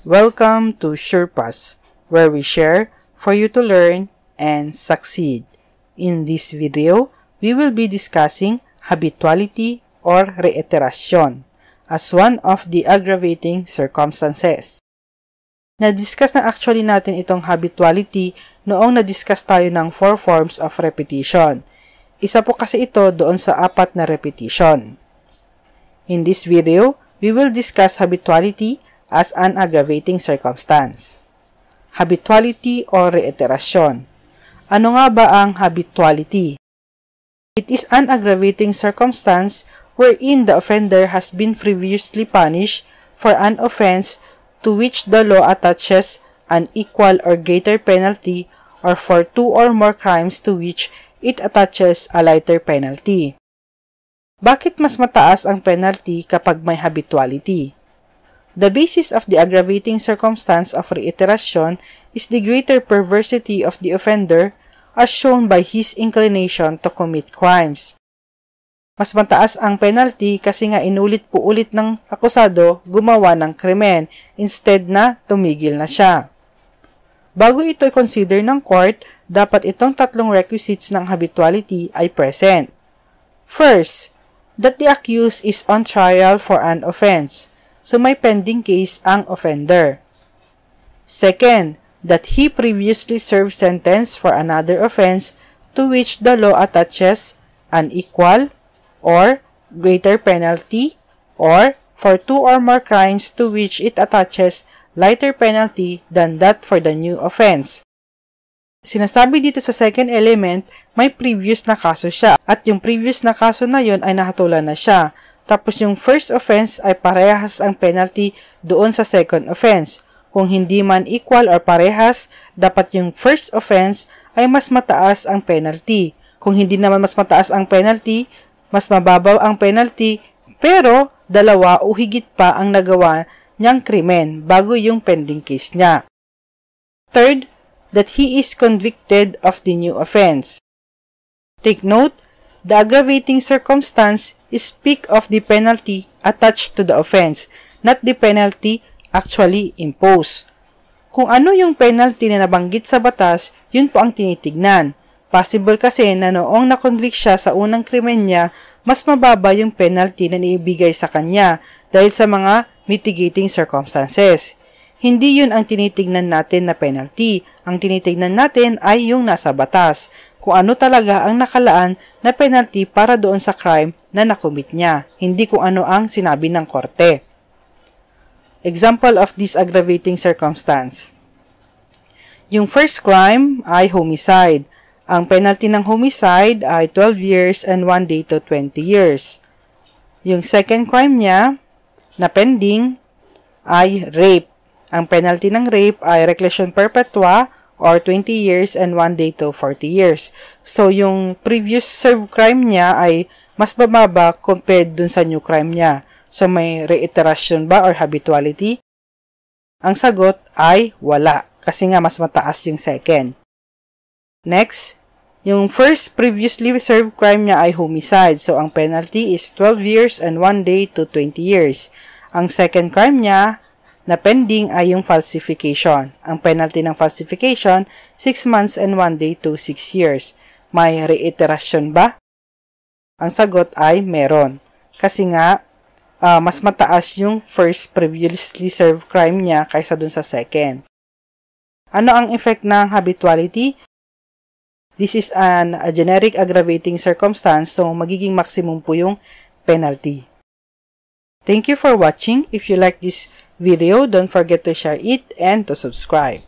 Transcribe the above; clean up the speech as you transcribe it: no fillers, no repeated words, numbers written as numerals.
Welcome to SurePass, where we share for you to learn and succeed. In this video, we will be discussing habituality or reiteration as one of the aggravating circumstances. Na-discuss na actually natin itong habituality noong na-discuss tayo ng 4 forms of repetition. Isa po kasi ito doon sa 4 na repetition. In this video, we will discuss habituality as an aggravating circumstance. Habituality or reiteration. Ano nga ba ang habituality? It is an aggravating circumstance wherein the offender has been previously punished for an offense to which the law attaches an equal or greater penalty, or for 2 or more crimes to which it attaches a lighter penalty. Bakit mas mataas ang penalty kapag may habituality? The basis of the aggravating circumstance of reiteration is the greater perversity of the offender as shown by his inclination to commit crimes. Mas mataas ang penalty kasi nga inulit po ulit ng akusado gumawa ng krimen instead na tumigil na siya. Bago ito i-consider ng court, dapat itong 3 requisites ng habituality ay present. First, that the accused is on trial for an offense. So may pending case ang offender. Second, that he previously served sentence for another offense to which the law attaches an equal or greater penalty, or for 2 or more crimes to which it attaches lighter penalty than that for the new offense. Sinasabi dito sa second element, may previous na kaso siya at yung previous na kaso na yon ay nahatulan na siya. Tapos yung first offense ay parehas ang penalty doon sa second offense. Kung hindi man equal or parehas, dapat yung first offense ay mas mataas ang penalty. Kung hindi naman mas mataas ang penalty, mas mababaw ang penalty, pero dalawa o higit pa ang nagawa niyang krimen bago yung pending case niya. Third, that he is convicted of the new offense. Take note, the aggravating circumstance speak of the penalty attached to the offense, not the penalty actually imposed. Kung ano yung penalty na nabanggit sa batas, yun po ang tinitignan. Possible kasi na noong na-convict siya sa unang krimen niya, mas mababa yung penalty na niibigay sa kanya dahil sa mga mitigating circumstances. Hindi yun ang tinitignan natin na penalty. Ang tinitignan natin ay yung nasa batas, kung ano talaga ang nakalaan na penalty para doon sa crime na nakomit niya, hindi kung ano ang sinabi ng korte. Example of this aggravating circumstance. Yung first crime ay homicide. Ang penalty ng homicide ay 12 years and 1 day to 20 years. Yung second crime niya na pending ay rape. Ang penalty ng rape ay reclusion perpetua or 20 years and 1 day to 40 years. So, yung previous served crime niya ay mas bababa compared dun sa new crime niya. So, may reiteration ba or habituality? Ang sagot ay wala, kasi nga mas mataas yung second. Next, yung first previously served crime niya ay homicide. So, ang penalty is 12 years and 1 day to 20 years. Ang second crime niya na pending ay yung falsification. Ang penalty ng falsification, 6 months and 1 day to 6 years. May reiteration ba? Ang sagot ay meron. Kasi nga, mas mataas yung first previously served crime niya kaysa dun sa second. Ano ang effect ng habituality? This is a generic aggravating circumstance, so magiging maximum po yung penalty. Thank you for watching. If you like this video, don't forget to share it and to subscribe.